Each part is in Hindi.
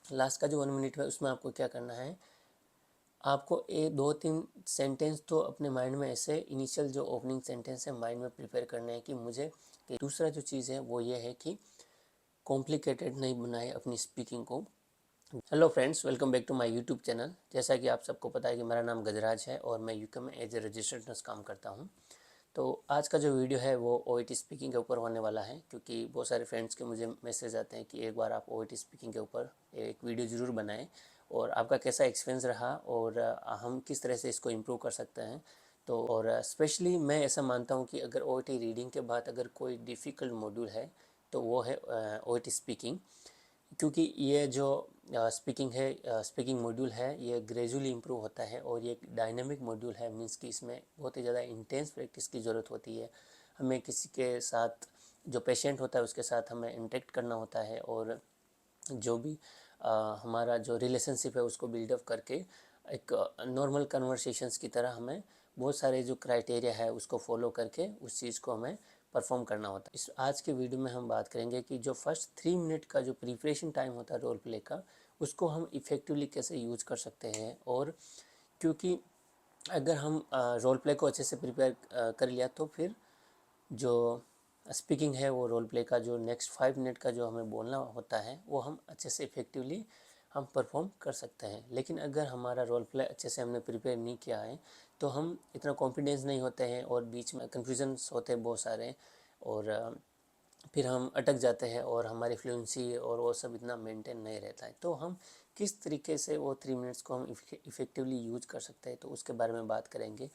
लास्ट का जो 1 मिनट है उसमें आपको क्या करना है, आपको 2-3 सेंटेंस तो अपने माइंड में ऐसे इनिशियल जो ओपनिंग सेंटेंस है माइंड में प्रिपेयर करने हैं कि मुझे कि दूसरा जो चीज़ है वो ये है कि कॉम्प्लिकेटेड नहीं बनाए अपनी स्पीकिंग को। Hello friends, welcome back to my YouTube channel. जैसा कि आप सबको पता है कि मेरा नाम गजराज है और मैं यूके में एज ए रजिस्टर्ड नर्स काम करता हूं। तो आज का जो वीडियो है वो ओईटी स्पीकिंग के ऊपर होने वाला है, क्योंकि बहुत सारे फ्रेंड्स के मुझे मैसेज आते हैं कि एक बार आप ओईटी स्पीकिंग के ऊपर एक वीडियो ज़रूर बनाएं और आपका कैसा एक्सपीरियंस रहा और हम किस तरह से इसको इम्प्रूव कर सकते हैं। तो और स्पेशली मैं ऐसा मानता हूँ कि अगर ओईटी रीडिंग के बाद अगर कोई डिफ़िकल्ट मॉड्यूल है तो वो है ओईटी स्पीकिंग, क्योंकि ये जो स्पीकिंग मॉड्यूल है ये ग्रेजुअली इम्प्रूव होता है और ये एक डायनामिक मॉड्यूल है। मींस कि इसमें बहुत ही ज़्यादा इंटेंस प्रैक्टिस की ज़रूरत होती है। हमें किसी के साथ जो पेशेंट होता है उसके साथ हमें इंटरेक्ट करना होता है और जो भी हमारा जो रिलेशनशिप है उसको बिल्डअप करके एक नॉर्मल कन्वर्सेशंस की तरह हमें बहुत सारे जो क्राइटेरिया है उसको फॉलो करके उस चीज़ को हमें परफॉर्म करना होता है। इस आज के वीडियो में हम बात करेंगे कि जो फर्स्ट 3 मिनट का जो प्रिपरेशन टाइम होता है रोल प्ले का, उसको हम इफ़ेक्टिवली कैसे यूज़ कर सकते हैं। और क्योंकि अगर हम रोल प्ले को अच्छे से प्रिपेयर कर लिया तो फिर जो स्पीकिंग है वो रोल प्ले का जो नेक्स्ट 5 मिनट का जो हमें बोलना होता है वो हम अच्छे से इफ़ेक्टिवली हम परफॉर्म कर सकते हैं। लेकिन अगर हमारा रोल प्ले अच्छे से हमने प्रिपेयर नहीं किया है तो हम इतना कॉन्फिडेंस नहीं होते हैं और बीच में कन्फ्यूजन्स होते हैं बहुत सारे, और फिर हम अटक जाते हैं और हमारी फ्लुएंसी और वो सब इतना मेंटेन नहीं रहता है। तो हम किस तरीके से वो 3 मिनट्स को हम इफ़ेक्टिवली यूज कर सकते हैं तो उसके बारे में बात करेंगे।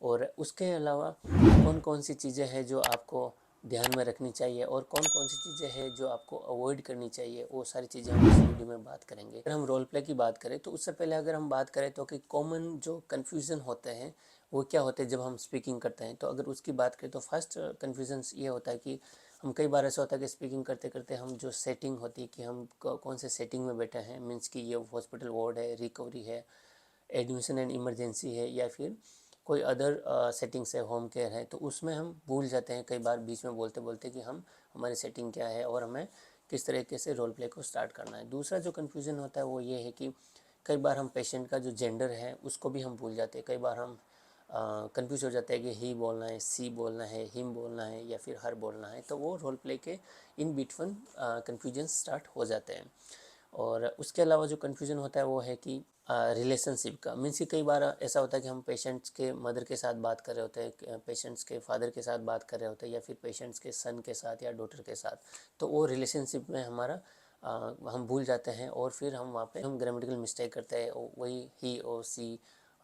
और उसके अलावा कौन कौन सी चीज़ें हैं जो आपको ध्यान में रखनी चाहिए और कौन कौन सी चीज़ें हैं जो आपको अवॉइड करनी चाहिए, वो सारी चीज़ें हम इस वीडियो में बात करेंगे। अगर हम रोल प्ले की बात करें तो उससे पहले अगर हम बात करें तो कि कॉमन जो कन्फ्यूज़न होते हैं वो क्या होते हैं जब हम स्पीकिंग करते हैं, तो अगर उसकी बात करें तो फर्स्ट कन्फ्यूज़न ये होता है कि हम कई बार ऐसा होता है कि स्पीकिंग करते करते हम जो सेटिंग होती है कि हम कौन से सेटिंग में बैठे हैं, मीन्स कि ये हॉस्पिटल वार्ड है, रिकवरी है, एडमिशन एंड इमरजेंसी है या फिर कोई अदर सेटिंग्स है, होम केयर है, तो उसमें हम भूल जाते हैं कई बार बीच में बोलते बोलते कि हम हमारी सेटिंग क्या है और हमें किस तरीके से रोल प्ले को स्टार्ट करना है। दूसरा जो कन्फ्यूज़न होता है वो ये है कि कई बार हम पेशेंट का जो जेंडर है उसको भी हम भूल जाते हैं। कई बार हम कंफ्यूज हो जाता है कि ही बोलना है, सी बोलना है, हिम बोलना है या फिर हर बोलना है, तो वो रोल प्ले के इन बिटवीन कन्फ्यूजन स्टार्ट हो जाते हैं। और उसके अलावा जो कन्फ्यूजन होता है वो है कि रिलेशनशिप का, मीन्स कि कई बार ऐसा होता है कि हम पेशेंट्स के मदर के साथ बात कर रहे होते हैं, पेशेंट्स के फादर के साथ बात कर रहे होते हैं या फिर पेशेंट्स के सन के साथ या डॉटर के साथ, तो वो रिलेशनशिप में हमारा हम भूल जाते हैं और फिर हम वहाँ पे हम ग्रामेटिकल मिस्टेक करते हैं, वही ही और सी,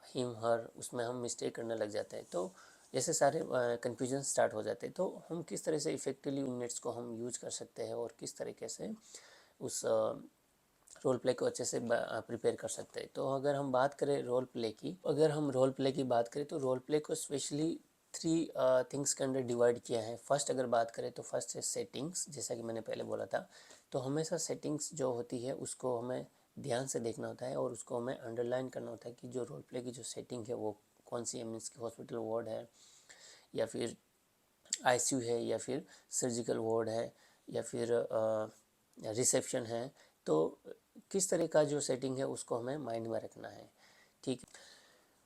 हिम हर, उसमें हम मिस्टेक करने लग जाते हैं। तो ऐसे सारे कन्फ्यूजन स्टार्ट हो जाते हैं। तो हम किस तरह से इफ़ेक्टिवली मिनट्स को हम यूज कर सकते हैं और किस तरीके से उस रोल प्ले को अच्छे से प्रिपेयर कर सकते हैं। तो अगर हम बात करें रोल प्ले की, अगर हम रोल प्ले की बात करें तो रोल प्ले को स्पेशली 3 थिंग्स के अंदर डिवाइड किया है। फर्स्ट अगर बात करें तो फर्स्ट है सेटिंग्स, जैसा कि मैंने पहले बोला था। तो हमेशा सेटिंग्स जो होती है उसको हमें ध्यान से देखना होता है और उसको हमें अंडरलाइन करना होता है कि जो रोल प्ले की जो सेटिंग है वो कौन सी है, मीन्स की हॉस्पिटल वार्ड है या फिर आईसीयू है या फिर सर्जिकल वार्ड है या फिर रिसेप्शन है। तो किस तरह का जो सेटिंग है उसको हमें माइंड में रखना है, ठीक है।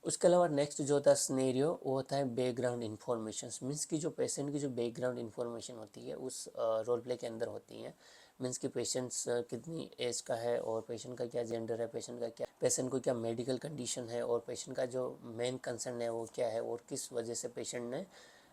उसके अलावा नेक्स्ट जो होता है सिनेरियो, वो होता है बैकग्राउंड इन्फॉर्मेशन, मीन्स की जो पेशेंट की जो बैकग्राउंड इन्फॉर्मेशन होती है उस रोल प्ले के अंदर होती है। मीन्स कि पेशेंट्स कितनी एज का है और पेशेंट का क्या जेंडर है, पेशेंट को क्या मेडिकल कंडीशन है और पेशेंट का जो मेन कंसर्न है वो क्या है और किस वजह से पेशेंट ने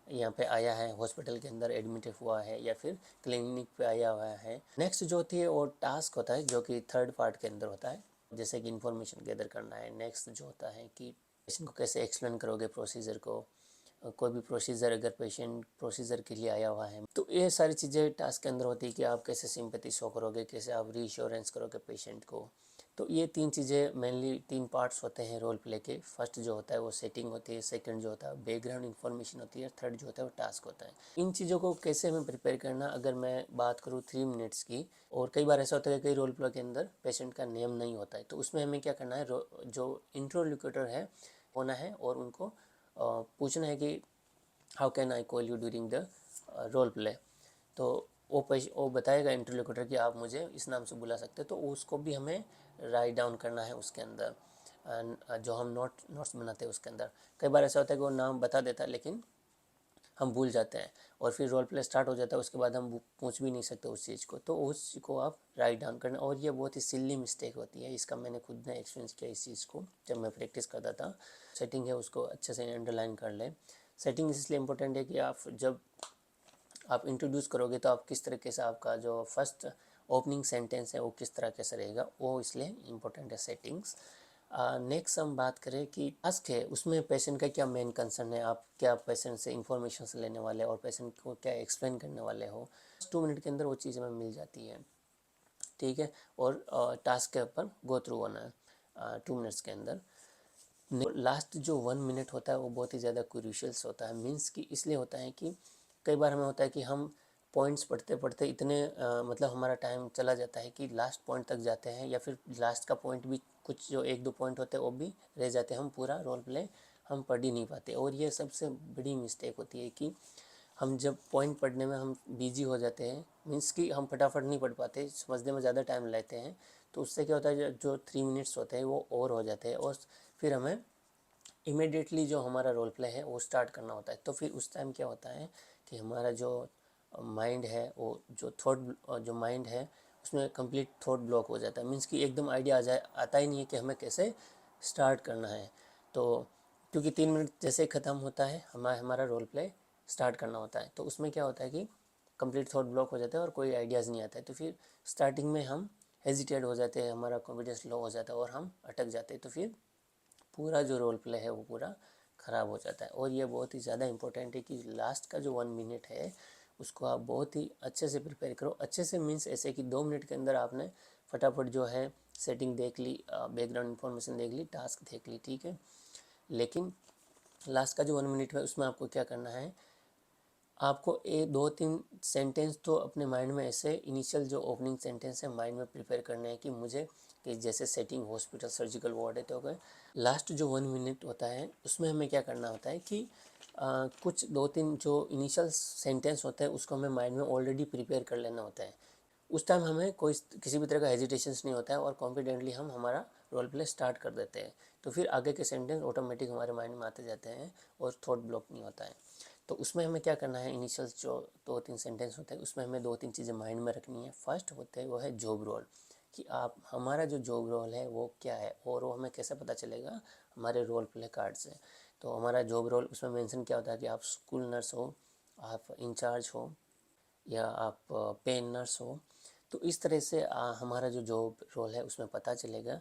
यहाँ पे आया है, हॉस्पिटल के अंदर एडमिट हुआ है या फिर क्लिनिक पे आया हुआ है। नेक्स्ट जो होती है वो टास्क होता है जो कि थर्ड पार्ट के अंदर होता है, जैसे कि इन्फॉर्मेशन गैदर करना है। नेक्स्ट जो होता है कि पेशेंट को कैसे एक्सप्लेन करोगे प्रोसीजर को, कोई भी प्रोसीजर अगर पेशेंट प्रोसीजर के लिए आया हुआ है, तो ये सारी चीज़ें टास्क के अंदर होती है कि आप कैसे सिंपैथी शो करोगे, कैसे आप रीश्योरेंस करोगे पेशेंट को। तो ये 3 चीज़ें मेनली 3 पार्ट्स होते हैं रोल प्ले के। फर्स्ट जो होता है वो सेटिंग होती है, सेकंड जो होता है बैकग्राउंड इन्फॉर्मेशन होती है, थर्ड जो होता है वो टास्क होता है। इन चीज़ों को कैसे हमें प्रिपेयर करना, अगर मैं बात करूँ 3 मिनट्स की, और कई बार ऐसा होता है कि कई रोल प्ले के अंदर पेशेंट का नेम नहीं होता है, तो उसमें हमें क्या करना है, जो इंट्रोल्यूकेटर है होना है और उनको पूछना है कि how can I call you during the role play. तो वो बताएगा इंटरलोक्यूटर कि आप मुझे इस नाम से बुला सकते हैं, तो उसको भी हमें राइट डाउन करना है उसके अंदर, जो हम नोट्स बनाते हैं उसके अंदर। कई बार ऐसा होता है कि वो नाम बता देता है लेकिन हम भूल जाते हैं और फिर रोल प्ले स्टार्ट हो जाता है, उसके बाद हम पूछ भी नहीं सकते उस चीज़ को, तो उस चीज़ को आप राइट डाउन करना। और ये बहुत ही सिली मिस्टेक होती है, इसका मैंने खुद ने एक्सपीरियंस किया इस चीज़ को जब मैं प्रैक्टिस करता था। सेटिंग है उसको अच्छे से अंडरलाइन कर लें। सेटिंग इसलिए इम्पोर्टेंट है कि जब आप इंट्रोड्यूस करोगे तो आप किस तरीके से, आपका जो फर्स्ट ओपनिंग सेंटेंस है वो किस तरह से रहेगा, वो इसलिए इम्पोर्टेंट है सेटिंग्स। नेक्स्ट हम बात करें कि टास्क है, उसमें पेशेंट का क्या मेन कंसर्न है, आप क्या पेशेंट से इंफॉर्मेशन से लेने वाले और पेशेंट को क्या एक्सप्लेन करने वाले हो। 2 मिनट के अंदर वो चीज़ हमें मिल जाती है, ठीक है। और टास्क के ऊपर गो थ्रू होना है 2 मिनट्स के अंदर। लास्ट जो 1 मिनट होता है वो बहुत ही ज़्यादा क्रूशियल्स होता है, मीन्स कि इसलिए होता है कि कई बार हमें होता है कि हम पॉइंट्स पढ़ते पढ़ते इतने मतलब हमारा टाइम चला जाता है कि लास्ट पॉइंट तक जाते हैं, या फिर लास्ट का पॉइंट भी कुछ जो 1-2 पॉइंट होते हैं वो भी रह जाते हैं, हम पूरा रोल प्ले हम पढ़ ही नहीं पाते। और ये सबसे बड़ी मिस्टेक होती है कि हम जब पॉइंट पढ़ने में हम बिजी हो जाते हैं, मीन्स कि हम फटाफट नहीं पढ़ पाते, समझने में ज़्यादा टाइम लेते हैं, तो उससे क्या होता है जो 3 मिनट्स होते हैं वो और हो जाते हैं, और फिर हमें इमिडिएटली जो हमारा रोल प्ले है वो स्टार्ट करना होता है। तो फिर उस टाइम क्या होता है कि हमारा जो माइंड है वो जो माइंड है उसमें कंप्लीट थॉट ब्लॉक हो जाता है, मीन्स कि एकदम आइडिया आता ही नहीं है कि हमें कैसे स्टार्ट करना है। तो क्योंकि 3 मिनट जैसे ख़त्म होता है हमारा रोल प्ले स्टार्ट करना होता है, तो उसमें क्या होता है कि कंप्लीट थॉट ब्लॉक हो जाता है और कोई आइडियाज़ नहीं आता है, तो फिर स्टार्टिंग में हम हेजिटेट हो जाते हैं, हमारा कॉन्फिडेंस लो हो जाता है और हम अटक जाते हैं, तो फिर पूरा जो रोल प्ले है वो पूरा ख़राब हो जाता है। और ये बहुत ही ज़्यादा इम्पोर्टेंट है कि लास्ट का जो 1 मिनट है उसको आप बहुत ही अच्छे से प्रिपेयर करो। अच्छे से मीन्स ऐसे कि 2 मिनट के अंदर आपने फटाफट जो है सेटिंग देख ली, बैकग्राउंड इन्फॉर्मेशन देख ली, टास्क देख ली, ठीक है। लेकिन लास्ट का जो 1 मिनट है उसमें आपको क्या करना है, आपको 2-3 सेंटेंस तो अपने माइंड में ऐसे इनिशियल जो ओपनिंग सेंटेंस है माइंड में प्रिपेयर करना है कि मुझे, कि जैसे सेटिंग हॉस्पिटल सर्जिकल वार्ड है, तो अगर लास्ट जो 1 मिनट होता है उसमें हमें क्या करना होता है कि कुछ 2-3 जो इनिशियल सेंटेंस होते हैं उसको हमें माइंड में ऑलरेडी प्रिपेयर कर लेना होता है। उस टाइम हमें कोई किसी भी तरह का हेजिटेशंस नहीं होता है और कॉन्फिडेंटली हम हमारा रोल प्ले स्टार्ट कर देते हैं, तो फिर आगे के सेंटेंस ऑटोमेटिक हमारे माइंड में आते जाते हैं और थॉट ब्लॉक नहीं होता है। तो उसमें हमें क्या करना है, इनिशियल जो 2-3 सेंटेंस होते हैं उसमें हमें 2-3 चीज़ें माइंड में रखनी है। फर्स्ट होते हैं वो है जॉब रोल, कि आप हमारा जो जॉब रोल है वो क्या है, और वो हमें कैसे पता चलेगा, हमारे रोल प्ले कार्ड से। तो हमारा जॉब रोल उसमें मेंशन क्या होता है कि आप स्कूल नर्स हो, आप इंचार्ज हो, या आप पेन नर्स हो। तो इस तरह से हमारा जो जॉब रोल है उसमें पता चलेगा।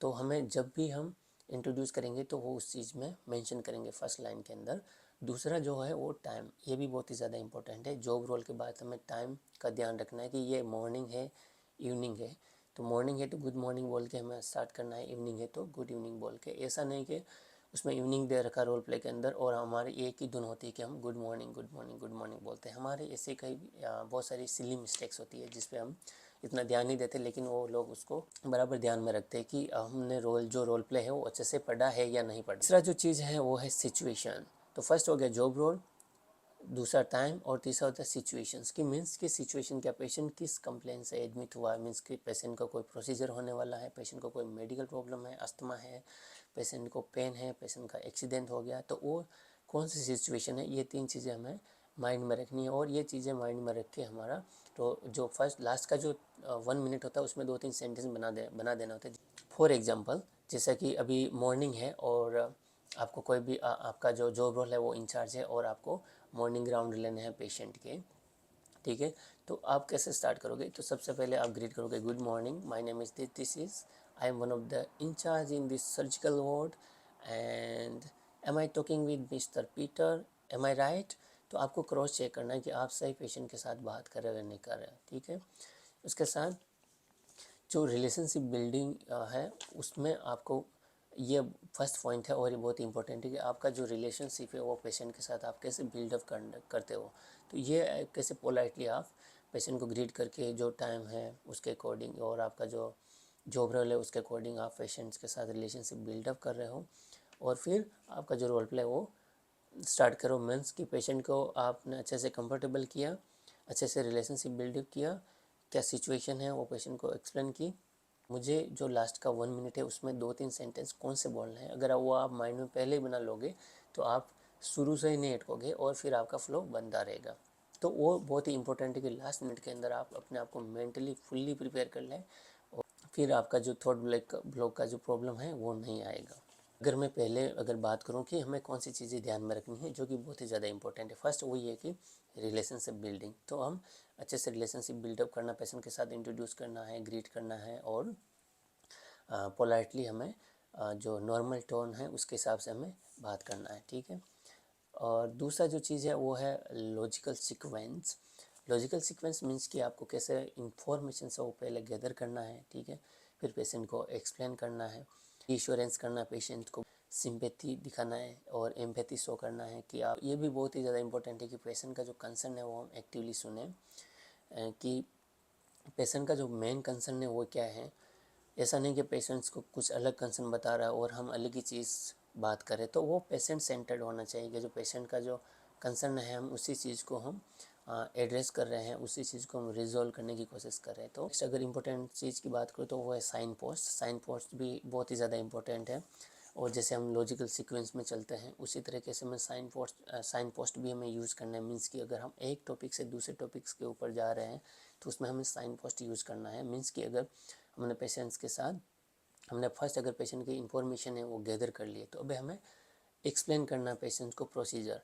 तो हमें जब भी हम इंट्रोड्यूस करेंगे तो वो उस चीज़ में मेंशन करेंगे फर्स्ट लाइन के अंदर। दूसरा जो है वो टाइम, ये भी बहुत ही ज़्यादा इंपॉर्टेंट है। जॉब रोल के बाद हमें टाइम का ध्यान रखना है कि ये मॉर्निंग है, इवनिंग है। तो मॉर्निंग है तो गुड मॉर्निंग बोल के हमें स्टार्ट करना है, इवनिंग है तो गुड इवनिंग बोल के। ऐसा नहीं कि उसमें इवनिंग दे रखा रोल प्ले के अंदर और हमारी एक ही धुन होती है कि हम good morning good morning good morning बोलते हैं। हमारे ऐसे कई बहुत सारी सिली मिस्टेक्स होती है जिस पे हम इतना ध्यान नहीं देते, लेकिन वो लोग उसको बराबर ध्यान में रखते हैं कि हमने जो रोल प्ले है वो अच्छे से पढ़ा है या नहीं पढ़ा। तीसरा जो चीज़ है वो है सिचुएशन। तो फर्स्ट हो गया जॉब रोल, दूसरा टाइम, और तीसरा होता है सिचुएशंस की मीन्स कि सिचुएशन क्या, पेशेंट किस कंप्लेन से एडमिट हुआ है, मीन्स कि पेशेंट का कोई प्रोसीजर होने वाला है, पेशेंट को कोई मेडिकल प्रॉब्लम है, अस्थमा है, पेशेंट को पेन है, पेशेंट का एक्सीडेंट हो गया, तो वो कौन सी सिचुएशन है, ये 3 चीज़ें हमें माइंड में रखनी है। और ये चीज़ें माइंड में रख के हमारा तो जो फर्स्ट लास्ट का जो 1 मिनट होता है उसमें 2-3 सेंटेंस बना देना होता है। फॉर एग्जाम्पल जैसा कि अभी मॉर्निंग है और आपको कोई भी आपका जो जॉब रोल है वो इंचार्ज है और आपको मॉर्निंग राउंड लेने हैं पेशेंट के, ठीक है। तो आप कैसे स्टार्ट करोगे, तो सबसे पहले आप ग्रीट करोगे, good morning, my name is this is I am one of the incharge in this surgical ward and am I talking with mister Peter, am I right. तो आपको क्रॉस चेक करना है कि आप सही पेशेंट के साथ बात कर रहे हो या नहीं कर रहे हो, ठीक है। उसके साथ जो रिलेशनशिप बिल्डिंग है उसमें आपको ये फर्स्ट पॉइंट है और ये बहुत ही इंपॉर्टेंट है कि आपका जो रिलेशनशिप है वो पेशेंट के साथ आप कैसे बिल्डअप करते हो। तो ये कैसे पोलाइटली आप पेशेंट को ग्रीट करके जो टाइम है उसके अकॉर्डिंग और आपका जो जॉब रोल है उसके अकॉर्डिंग आप पेशेंट्स के साथ रिलेशनशिप बिल्डअप कर रहे हो। और फिर आपका जो रोल प्ले वो स्टार्ट करो, मीन्स कि पेशेंट को आपने अच्छे से कंफर्टेबल किया, अच्छे से रिलेशनशिप बिल्डअप किया, क्या सिचुएशन है वो पेशेंट को एक्सप्लेन की। मुझे जो लास्ट का 1 मिनट है उसमें 2-3 सेंटेंस कौन से बोलना है, अगर वो आप माइंड में पहले ही बना लोगे तो आप शुरू से ही नहीं अटकोगे और फिर आपका फ्लो बनता रहेगा। तो वो बहुत ही इंपॉर्टेंट है कि लास्ट मिनट के अंदर आप अपने आप को मेंटली फुल्ली प्रिपेयर कर लें और फिर आपका जो थॉट ब्लॉक का जो प्रॉब्लम है वो नहीं आएगा। अगर बात करूं कि हमें कौन सी चीज़ें ध्यान में रखनी है जो कि बहुत ही ज़्यादा इंपॉर्टेंट है, फर्स्ट वही है कि रिलेशनशिप बिल्डिंग। तो हम अच्छे से रिलेशनशिप बिल्डअप करना, पेशेंट के साथ इंट्रोड्यूस करना है, ग्रीट करना है और पोलाइटली हमें जो नॉर्मल टोन है उसके हिसाब से हमें बात करना है, ठीक है। और दूसरा जो चीज़ है वो है logical sequence. Logical sequence means कि आपको कैसे इंफॉर्मेशन से वो पहले गैदर करना है, ठीक है, फिर पेशेंट को एक्सप्लेन करना है, इंश्योरेंस करना, पेशेंट को सिंपैथी दिखाना है और एम्पैथी शो करना है कि आप, ये भी बहुत ही ज़्यादा इंपॉर्टेंट है कि पेशेंट का जो कंसर्न है वो हम एक्टिवली सुने, कि पेशेंट का जो मेन कंसर्न है वो क्या है। ऐसा नहीं कि पेशेंट्स को कुछ अलग कंसर्न बता रहा है और हम अलग ही चीज़ बात करें, तो वो पेशेंट सेंटर्ड होना चाहिए कि जो पेशेंट का जो कंसर्न है हम उसी चीज़ को हम एड्रेस कर रहे हैं, उसी चीज़ को हम रिजॉल्व करने की कोशिश कर रहे हैं। तो नेक्स्ट अगर इम्पोर्टेंट चीज़ की बात करूँ तो वो है साइन पोस्ट। साइन पोस्ट भी बहुत ही ज़्यादा इंपॉर्टेंट है और जैसे हम लॉजिकल सीक्वेंस में चलते हैं उसी तरीके से हमें साइन पोस्ट भी हमें यूज़ करना है। मीन्स कि अगर हम एक टॉपिक से दूसरे टॉपिक्स के ऊपर जा रहे हैं तो उसमें हमें साइन पोस्ट यूज़ करना है। मीन्स कि अगर हमने पेशेंट्स के साथ हमने फर्स्ट अगर पेशेंट की इंफॉर्मेशन है वो गैदर कर लिए तो अभी हमें एक्सप्लेन करना है पेशेंट को प्रोसीजर।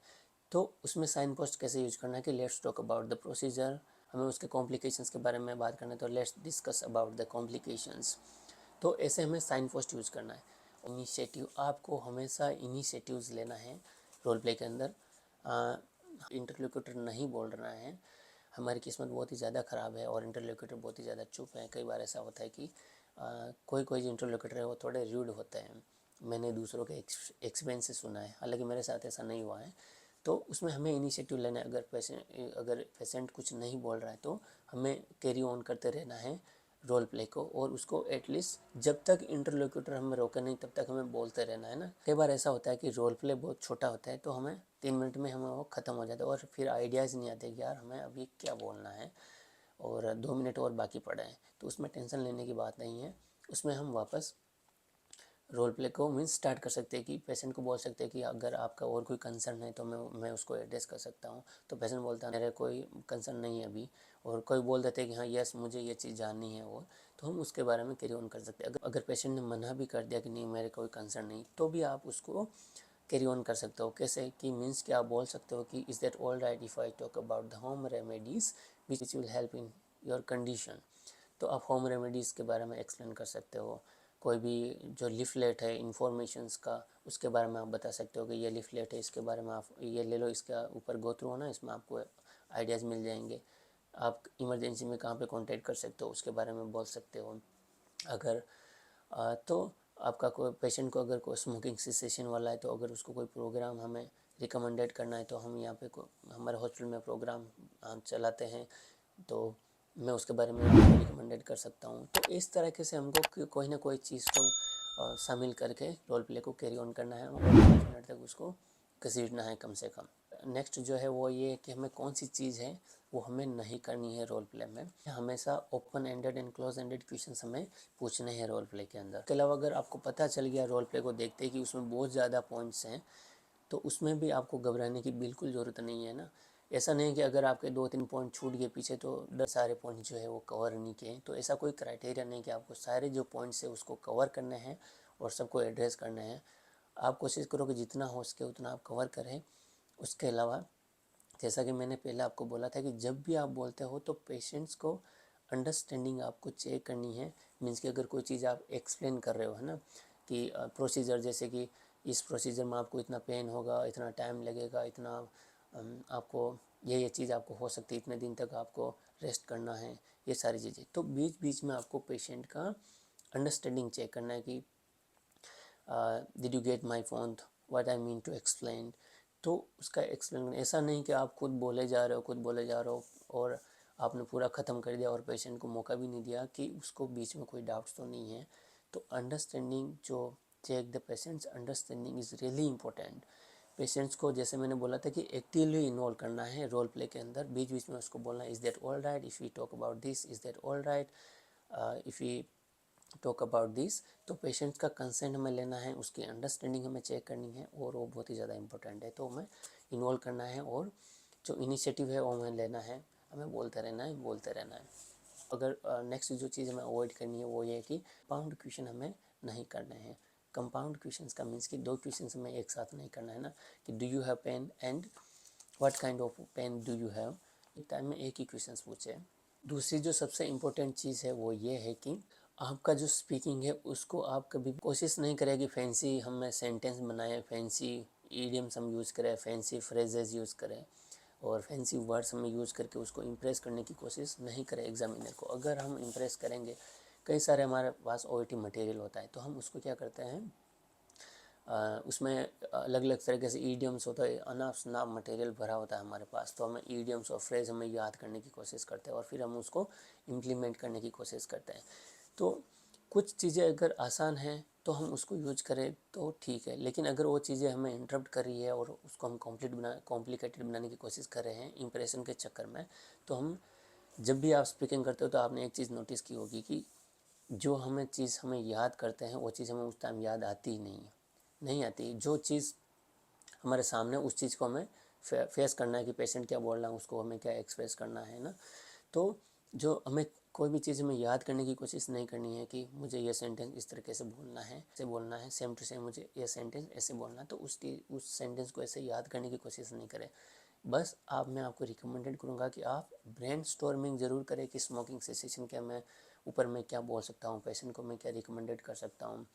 तो उसमें साइन पोस्ट कैसे यूज करना है कि let's talk about the procedure, हमें उसके कॉम्प्लिकेशंस के बारे में बात करना है तो let's discuss about the complications. तो ऐसे हमें साइन पोस्ट यूज़ करना है। इनिशिएटिव, आपको हमेशा इनिशिएटिव्स लेना है रोल प्ले के अंदर। इंटरलोक्यूटर नहीं बोल रहा है, हमारी किस्मत बहुत ही ज़्यादा ख़राब है और इंटरलोक्यूटर बहुत ही ज़्यादा चुप है। कई बार ऐसा होता है कि कोई कोई जो इंटरलोक्यूटर है वो थोड़े रूड होते हैं, मैंने दूसरों के एक्सपीरियंस से सुना है, हालांकि मेरे साथ ऐसा नहीं हुआ है। तो उसमें हमें इनिशिएटिव लेना है। अगर पेशेंट कुछ नहीं बोल रहा है तो हमें कैरी ऑन करते रहना है रोल प्ले को और उसको एटलीस्ट जब तक इंटरलोक्यूटर हमें रोके नहीं तब तक हमें बोलते रहना है ना। कई बार ऐसा होता है कि रोल प्ले बहुत छोटा होता है तो हमें 3 मिनट में हमें वो ख़त्म हो जाता है और फिर आइडियाज़ नहीं आते कि यार हमें अभी क्या बोलना है और 2 मिनट और बाकी पड़े हैं। तो उसमें टेंशन लेने की बात नहीं है, उसमें हम वापस रोल प्ले को मीन्स स्टार्ट कर सकते हैं कि पेशेंट को बोल सकते हैं कि अगर आपका और कोई कंसर्न है तो मैं उसको एड्रेस कर सकता हूँ। तो पेशेंट बोलता है मेरा कोई कंसर्न नहीं है अभी, और कोई बोल देते हैं कि हाँ यस मुझे ये चीज़ जाननी है, और तो हम उसके बारे में कैरी ऑन कर सकते हैं। अगर पेशेंट ने मना भी कर दिया कि नहीं मेरे कोई कंसर्न नहीं, तो भी आप उसको कैरी ऑन कर सकते हो। कैसे कि मीन्स कि आप बोल सकते हो कि is that all right if I talk about the home remedies which will help in your condition. तो आप होम रेमेडीज़ के बारे में एक्सप्लेन कर सकते हो। कोई भी जो लिफलेट है इन्फॉर्मेशंस का उसके बारे में आप बता सकते हो कि ये लिफलेट है, इसके बारे में आप ये ले लो, इसके ऊपर गो थ्रू होना, इसमें आपको आइडियाज़ मिल जाएंगे। आप इमरजेंसी में कहाँ पे कांटेक्ट कर सकते हो उसके बारे में बोल सकते हो। अगर तो आपका कोई पेशेंट को अगर कोई स्मोकिंग सेसेशन वाला है तो अगर उसको कोई प्रोग्राम हमें रिकमेंडेड करना है तो हम यहाँ पे हमारे हॉस्पिटल में प्रोग्राम चलाते हैं, तो मैं उसके बारे में आपको रिकमेंडेड कर सकता हूँ। तो इस तरीके से हमको कोई ना कोई चीज़ को शामिल करके रोल प्ले को कैरी ऑन करना है और 5 मिनट तक उसको घसीटना है कम से कम। नेक्स्ट जो है वो ये है कि हमें कौन सी चीज़ है वो हमें नहीं करनी है रोल प्ले में। हमेशा open ended and close ended question हमें पूछने हैं रोल प्ले के अंदर। इसके अलावा अगर आपको पता चल गया रोल प्ले को देखते ही कि उसमें बहुत ज़्यादा पॉइंट्स हैं तो उसमें भी आपको घबराने की बिल्कुल ज़रूरत नहीं है ना। ऐसा नहीं कि अगर आपके 2-3 पॉइंट छूट गए पीछे तो 10 सारे पॉइंट जो है वो कवर नहीं किए। तो ऐसा कोई क्राइटेरिया नहीं कि आपको सारे जो पॉइंट्स है उसको कवर करने हैं और सबको एड्रेस करने हैं। आप कोशिश करो कि जितना हो सके उतना आप कवर करें। उसके अलावा जैसा कि मैंने पहले आपको बोला था कि जब भी आप बोलते हो तो पेशेंट्स को अंडरस्टैंडिंग आपको चेक करनी है। मीन्स कि अगर कोई चीज़ आप एक्सप्लेन कर रहे हो है ना कि प्रोसीजर, जैसे कि इस प्रोसीजर में आपको इतना पेन होगा, इतना टाइम लगेगा, इतना आपको ये चीज़ आपको हो सकती है, इतने दिन तक आपको रेस्ट करना है, ये सारी चीज़ें। तो बीच बीच में आपको पेशेंट का अंडरस्टैंडिंग चेक करना है कि did you get my point, what I mean to explain. तो उसका एक्सप्लेन, ऐसा नहीं कि आप खुद बोले जा रहे हो और आपने पूरा ख़त्म कर दिया और पेशेंट को मौका भी नहीं दिया कि उसको बीच में कोई डाउट्स तो नहीं है। तो अंडरस्टैंडिंग जो check the patients understanding is really important. Patients को जैसे मैंने बोला था कि एक्टिवली इन्वॉल्व करना है रोल प्ले के अंदर, बीच बीच में उसको बोलना is that all right, if we talk about this, is that all right, if we talk about this. तो पेशेंट्स का कंसेंट हमें लेना है, उसकी अंडरस्टैंडिंग हमें चेक करनी है, और वो बहुत ही ज़्यादा इंपॉर्टेंट है। तो हमें इन्वॉल्व करना है और जो इनिशिएटिव है वो हमें लेना है, हमें बोलते रहना है, बोलते रहना है। अगर नेक्स्ट जो चीज़ हमें अवॉइड करनी है वो ये है कि कंपाउंड क्वेश्चन हमें नहीं करने हैं। कंपाउंड क्वेश्चंस का मीन्स कि 2 क्वेश्चंस हमें एक साथ नहीं करना है ना, कि do you have pain and what kind of pain do you have, एक टाइम में एक ही क्वेश्चंस पूछे। दूसरी जो सबसे इम्पोर्टेंट चीज़ है वो ये है कि आपका जो स्पीकिंग है उसको आप कभी कोशिश नहीं करें कि फैंसी हमें सेंटेंस बनाएं, फैंसी ईडियम्स हम यूज़ करें, फैंसी फ्रेजेस यूज़ करें और फैंसी वर्ड्स हमें यूज़ करके उसको इम्प्रेस करने की कोशिश नहीं करें एग्जामिनर को। अगर हम इम्प्रेस करेंगे, कई सारे हमारे पास ओईटी मटेरियल होता है, तो हम उसको क्या करते हैं, उसमें अलग अलग तरीके से ईडियम्स होता है, अनाप शनाप मटेरियल भरा होता है हमारे पास, तो हमें ईडियम्स और फ्रेज हमें याद करने की कोशिश करते हैं और फिर हम उसको इम्प्लीमेंट करने की कोशिश करते हैं। तो कुछ चीज़ें अगर आसान हैं तो हम उसको यूज करें तो ठीक है, लेकिन अगर वो चीज़ें हमें इंटरप्ट कर रही है और उसको हम कॉम्प्लिकेटेड बनाने की कोशिश कर रहे हैं इंप्रेशन के चक्कर में, तो हम जब भी आप स्पीकिंग करते हो तो आपने एक चीज़ नोटिस की होगी कि जो हमें चीज़ हमें याद करते हैं वो चीज़ हमें उस टाइम याद आती ही नहीं आती। जो चीज़ हमारे सामने उस चीज़ को हमें फेस करना है कि पेशेंट क्या बोल रहा है, उसको हमें क्या एक्सप्रेस करना है ना। तो जो हमें कोई भी चीज़ हमें याद करने की कोशिश नहीं करनी है कि मुझे ये सेंटेंस इस तरीके से बोलना है, ऐसे बोलना है, सेम टू सेम मुझे ये सेंटेंस ऐसे बोलना है, तो उस सेंटेंस को ऐसे याद करने की कोशिश नहीं करें। बस मैं आपको रिकमेंडेड करूँगा कि आप ब्रेन स्टॉर्मिंग ज़रूर करें कि स्मोकिंग सेसेशन क्या मैं ऊपर मैं क्या बोल सकता हूँ, पेशेंट को मैं क्या रिकमेंडेड कर सकता हूँ,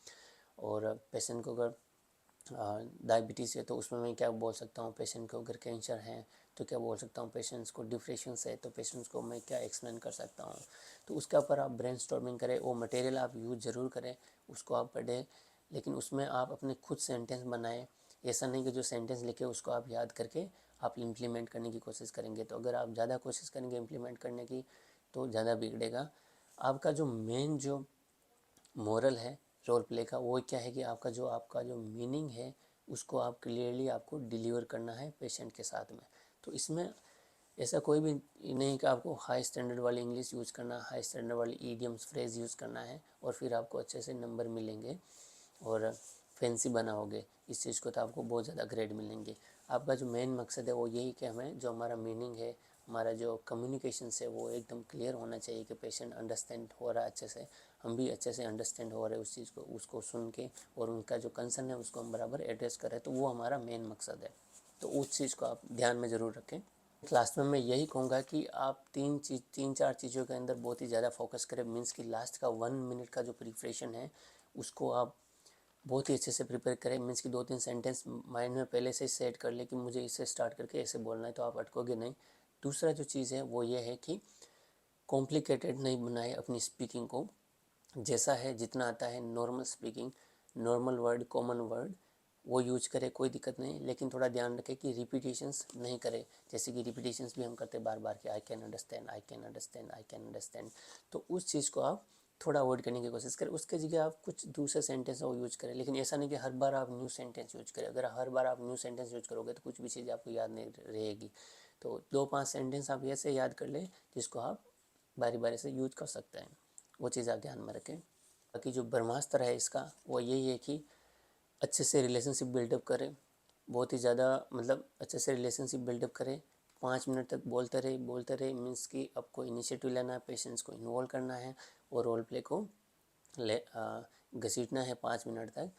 और पेशेंट को अगर डायबिटीज़ है तो उसमें मैं क्या बोल सकता हूँ, पेशेंट को अगर कैंसर है तो क्या बोल सकता हूँ, पेशेंट्स को डिप्रेशन है तो पेशेंट्स को मैं क्या एक्सप्लेन कर सकता हूँ। तो उसके ऊपर आप ब्रेनस्टॉर्मिंग करें, वो मटेरियल आप यूज़ ज़रूर करें, उसको आप पढ़ें, लेकिन उसमें आप अपने खुद सेंटेंस बनाएं। ऐसा नहीं कि जो सेंटेंस लिखे उसको आप याद करके आप इम्प्लीमेंट करने की कोशिश करेंगे, तो अगर आप ज़्यादा कोशिश करेंगे इम्प्लीमेंट करने की तो ज़्यादा बिगड़ेगा। आपका जो मेन जो मोरल है रोल प्ले का वो क्या है कि आपका जो मीनिंग है उसको आप क्लियरली आपको डिलीवर करना है पेशेंट के साथ में। तो इसमें ऐसा कोई भी नहीं कि आपको हाई स्टैंडर्ड वाली इंग्लिश यूज़ करना, हाई स्टैंडर्ड वाली ईडियम्स फ्रेज यूज़ करना है और फिर आपको अच्छे से नंबर मिलेंगे और फैंसी बनाओगे इस चीज़ को तो आपको बहुत ज़्यादा ग्रेड मिलेंगे। आपका जो मेन मकसद है वो यही कि हमें जो हमारा मीनिंग है, हमारा जो कम्युनिकेशन है वो एकदम क्लियर होना चाहिए कि पेशेंट अंडरस्टैंड हो रहा है अच्छे से, हम भी अच्छे से अंडरस्टैंड हो रहे हैं उस चीज़ को, उसको सुन के, और उनका जो कंसर्न है उसको हम बराबर एड्रेस करें, तो वो हमारा मेन मकसद है। तो उस चीज़ को आप ध्यान में ज़रूर रखें। लास्ट में मैं यही कहूँगा कि आप तीन चार चीज़ों के अंदर बहुत ही ज़्यादा फोकस करें। मीन्स कि लास्ट का 1 मिनट का जो प्रिपरेशन है उसको आप बहुत ही अच्छे से प्रिपेयर करें। मीन्स कि 2-3 सेंटेंस माइंड में पहले से सेट कर ले कि मुझे इससे स्टार्ट करके ऐसे बोलना है, तो आप अटकोगे नहीं। दूसरा जो चीज़ है वो ये है कि कॉम्प्लिकेटेड नहीं बनाए अपनी स्पीकिंग को, जैसा है जितना आता है normal speaking, normal word, common word वो यूज करें, कोई दिक्कत नहीं, लेकिन थोड़ा ध्यान रखें कि रिपीटेशंस नहीं करें। जैसे कि रिपीटेशंस भी हम करते हैं बार बार कि I can understand, I can understand, I can understand, तो उस चीज़ को आप थोड़ा अवॉइड करने की कोशिश करें। उसके जगह आप कुछ दूसरे सेंटेंस वो यूज करें, लेकिन ऐसा नहीं कि हर बार आप न्यू सेंटेंस यूज करें। अगर हर बार आप न्यू सेंटेंस यूज करोगे तो कुछ भी चीज़ आपको याद नहीं रहेगी। तो 2-5 सेंटेंस आप ऐसे याद कर लें जिसको आप बारी बारी से यूज कर सकते हैं, वो चीज़ आप ध्यान में रखें। बाकी जो ब्रह्मास्त्र है इसका वो यही है कि अच्छे से रिलेशनशिप बिल्डअप करें, बहुत ही ज़्यादा मतलब अच्छे से रिलेशनशिप बिल्डअप करें। 5 मिनट तक बोलते रहे मीन्स कि आपको इनिशिएटिव लेना है, पेशेंट्स को इन्वॉल्व करना है और रोल प्ले को घसीटना है 5 मिनट तक।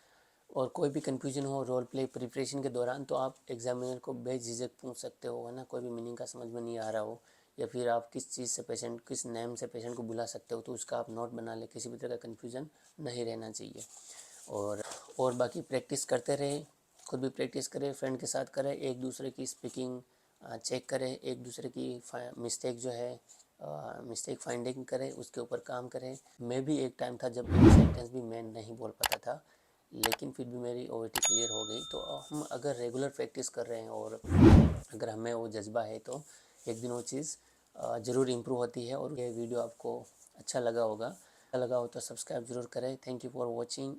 और कोई भी कन्फ्यूजन हो रोल प्ले प्रिपरेशन के दौरान तो आप एग्जामिनर को बेझिझक पूछ सकते हो, है ना। कोई भी मीनिंग का समझ में नहीं आ रहा हो या फिर आप किस चीज़ से पेशेंट किस नेम से पेशेंट को बुला सकते हो तो उसका आप नोट बना लें, किसी भी तरह का कन्फ्यूज़न नहीं रहना चाहिए। और बाकी प्रैक्टिस करते रहे, खुद भी प्रैक्टिस करें, फ्रेंड के साथ करें, एक दूसरे की स्पीकिंग चेक करें, एक दूसरे की मिस्टेक जो है मिस्टेक फाइंडिंग करें, उसके ऊपर काम करें। मैं भी एक टाइम था जब एक सेंटेंस भी मैं नहीं बोल पाता था, लेकिन फिर भी मेरी ओईटी क्लियर हो गई। तो हम अगर रेगुलर प्रैक्टिस कर रहे हैं और अगर हमें वो जज्बा है तो एक दिन वो चीज़ ज़रूर इम्प्रूव होती है। और ये वीडियो आपको अच्छा लगा हो तो सब्सक्राइब ज़रूर करें। Thank you for watching.